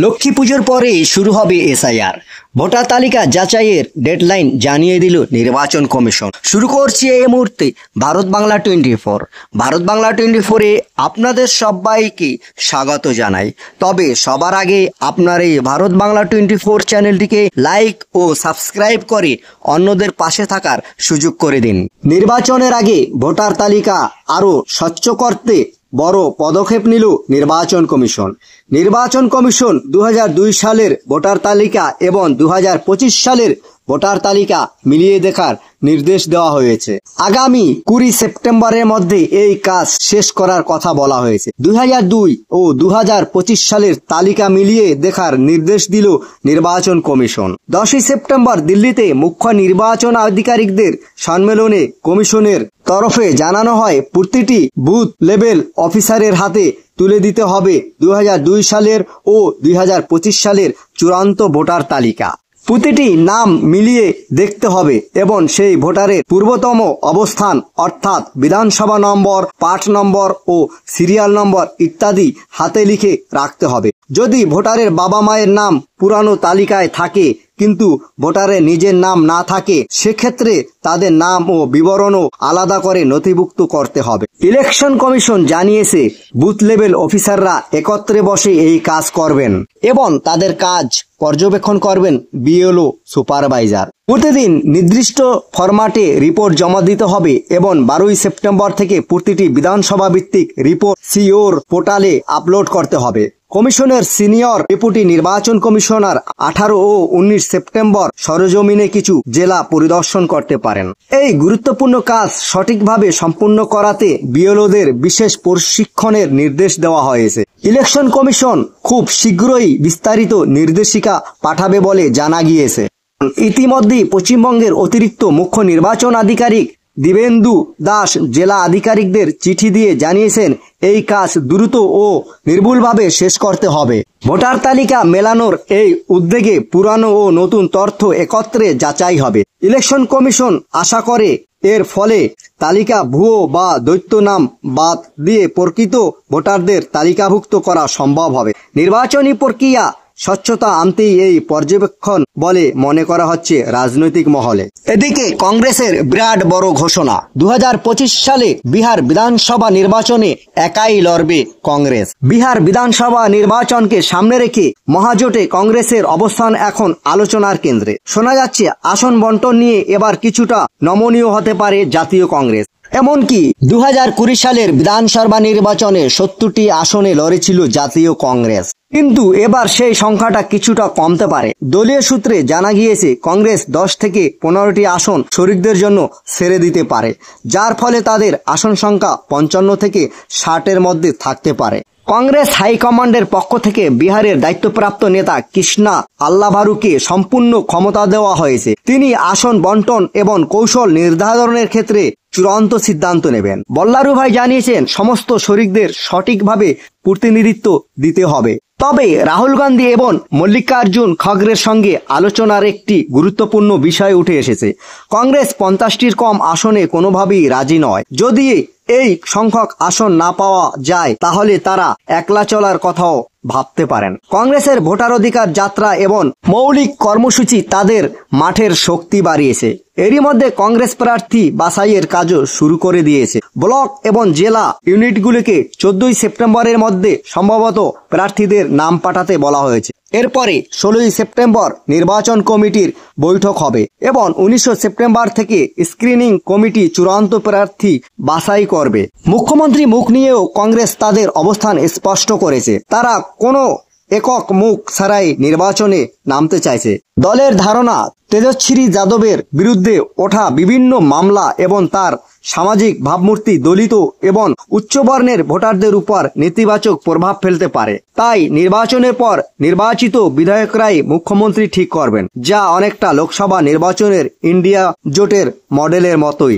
লক্ষ্মী পুজোর পরেই শুরু হবে এসআইআর। ভোটার তালিকা যাচাইয়ের ডেডলাইন জানিয়ে দিল নির্বাচন কমিশন। শুরু করছি এই মুহূর্তে ভারত বাংলা 24। ভারত বাংলা 24-এ আপনাদের সবাইকে স্বাগত জানাই। তবে সবার আগে আপনার এই ভারত বাংলা 24 চ্যানেলটিকে লাইক ও সাবস্ক্রাইব করে অন্যদের পাশে থাকার সুযোগ করে দিন। নির্বাচনের আগে ভোটার তালিকা আরও স্বচ্ছ করতে বড় পদক্ষেপ নিল নির্বাচন কমিশন। নির্বাচন কমিশন 2002 সালের ভোটার তালিকা এবং 2025 সালের ভোটার তালিকা মিলিয়ে দেখার নির্দেশ দেওয়া হয়েছে। আগামী 20 সেপ্টেম্বরের মধ্যে এই কাজ শেষ করার কথা বলা হয়েছে। 2002 ও 2025 সালের তালিকা মিলিয়ে দেখার নির্দেশ দিল নির্বাচন কমিশন। 10 সেপ্টেম্বর দিল্লিতে মুখ্য নির্বাচন আধিকারিকদের সম্মেলনে কমিশনের তরফে জানানো হয়, প্রতিটি বুথ লেভেল অফিসারের হাতে তুলে দিতে হবে 2002 সালের ও 2025 সালের চূড়ান্ত ভোটার তালিকা। প্রতিটি নাম মিলিয়ে দেখতে হবে এবং সেই ভোটারের পূর্বতম অবস্থান অর্থাৎ বিধানসভা নম্বর, পার্ট নম্বর ও সিরিয়াল নম্বর ইত্যাদি হাতে লিখে রাখতে হবে। যদি ভোটারের বাবা মায়ের নাম পুরানো তালিকায় থাকে কিন্তু ভোটারের নিজের নাম না থাকে, সেক্ষেত্রে তাদের নাম ও বিবরণও আলাদা করে নথিভুক্ত করতে হবে। ইলেকশন কমিশন জানিয়েছে, বুথ লেভেল অফিসাররা একত্রে বসে এই কাজ করবেন এবং তাদের কাজ পর্যবেক্ষণ করবেন বিএলও সুপারভাইজার। প্রতিদিন নির্দিষ্ট ফরম্যাটে রিপোর্ট জমা দিতে হবে এবং 12 সেপ্টেম্বর থেকে প্রতিটি বিধানসভা ভিত্তিক রিপোর্ট সিওর পোর্টালে আপলোড করতে হবে। কমিশনের সিনিয়র ডেপুটি নির্বাচন কমিশনার 18 ও 19 সেপ্টেম্বর সরেজমিনে কিছু জেলা পরিদর্শন করতে পারেন। এই গুরুত্বপূর্ণ কাজ সঠিকভাবে সম্পূর্ণ করাতে বিএলওদের বিশেষ প্রশিক্ষণের নির্দেশ দেওয়া হয়েছে। ইলেকশন কমিশন খুব শীঘ্রই বিস্তারিত নির্দেশিকা পাঠাবে বলে জানা গিয়েছে। ইতিমধ্যেই পশ্চিমবঙ্গের অতিরিক্ত মুখ্য নির্বাচন আধিকারিক দিবেন্দু দাস জেলা আধিকারিকদের চিঠি দিয়ে জানিয়েছেন, এই কাজ দ্রুত ও নির্ভুলভাবে শেষ করতে হবে। ভোটার তালিকা মেলানোর এই উদ্যোগে পুরানো ও নতুন তথ্য একত্রে যাচাই হবে। ইলেকশন কমিশন আশা করে এর ফলে তালিকা ভুয়ো বা দ্বৈত নাম বাদ দিয়ে প্রকৃত ভোটারদের তালিকাভুক্ত করা সম্ভব হবে। নির্বাচনী প্রক্রিয়া স্বচ্ছতা আনতেই এই পর্যবেক্ষণ বলে মনে করা হচ্ছে রাজনৈতিক মহলে। এদিকে কংগ্রেসের বিরাট বড় ঘোষণা, 2025 সালে বিহার বিধানসভা নির্বাচনে একাই লড়বে কংগ্রেস। বিহার বিধানসভা নির্বাচনকে সামনে রেখে মহাজোটে কংগ্রেসের অবস্থান এখন আলোচনার কেন্দ্রে। শোনা যাচ্ছে, আসন বন্টন নিয়ে এবার কিছুটা নমনীয় হতে পারে জাতীয় কংগ্রেস। এমনকি 2020 সালের বিধানসভা নির্বাচনে 70টি আসনে লড়েছিল জাতীয় কংগ্রেস, কিন্তু এবার সেই সংখ্যাটা কিছুটা কমতে পারে। দলীয় সূত্রে জানা গিয়েছে, কংগ্রেস 10 থেকে 15টি আসন শরিকদের জন্য ছেড়ে দিতে পারে, যার ফলে তাদের আসন সংখ্যা 55 থেকে 60-এর মধ্যে থাকতে পারে। কংগ্রেস হাইকমান্ডের পক্ষ থেকে বিহারের দায়িত্বপ্রাপ্ত নেতা কৃষ্ণা আল্লাভারুকে সম্পূর্ণ ক্ষমতা দেওয়া হয়েছে। তিনি আসন বন্টন এবং কৌশল নির্ধারণের ক্ষেত্রে চূড়ান্ত সিদ্ধান্ত নেবেন। বল্লারু ভাই জানিয়েছেন, সমস্ত শরিকদের সঠিকভাবে প্রতিনিধিত্ব দিতে হবে। তবে রাহুল গান্ধী এবং মল্লিকার্জুন খড়গের সঙ্গে আলোচনার একটি গুরুত্বপূর্ণ বিষয় উঠে এসেছে। কংগ্রেস 50টির কম আসনে কোনোভাবেই রাজি নয়। যদি এই সংখ্যক আসন না পাওয়া যায় তাহলে তারা একলা চলার কথাও ভাবতে পারেন। কংগ্রেসের ভোটার অধিকার যাত্রা এবং মৌলিক কর্মসূচি তাদের মাঠের শক্তি বাড়িয়েছে। এরই মধ্যে কংগ্রেস প্রার্থী বাছাইয়ের কাজও শুরু করে দিয়েছে। ব্লক এবং জেলা ইউনিটগুলিকে 14 সেপ্টেম্বরের মধ্যে সম্ভবত প্রার্থীদের নাম পাঠাতে বলা হয়েছে। এরপরে 16 সেপ্টেম্বর নির্বাচন কমিটির বৈঠক হবে এবং 19 সেপ্টেম্বর থেকে স্ক্রিনিং কমিটি চূড়ান্ত প্রার্থী বাছাই করবে। মুখ্যমন্ত্রী মুখ নিয়েও কংগ্রেস তাদের অবস্থান স্পষ্ট করেছে, তারা কোনো একক মুখ ছাড়াই নির্বাচনে নামতে চাইছে। দলের ধারণা, তেজস্বী যাদবের বিরুদ্ধে ওঠা বিভিন্ন মামলা এবং তার সামাজিক ভাবমূর্তি দলিত এবং উচ্চবর্ণের ভোটারদের উপর নেতিবাচক প্রভাব ফেলতে পারে। তাই নির্বাচনের পর নির্বাচিত বিধায়করাই মুখ্যমন্ত্রী ঠিক করবেন, যা অনেকটা লোকসভা নির্বাচনের ইন্ডিয়া জোটের মডেলের মতোই।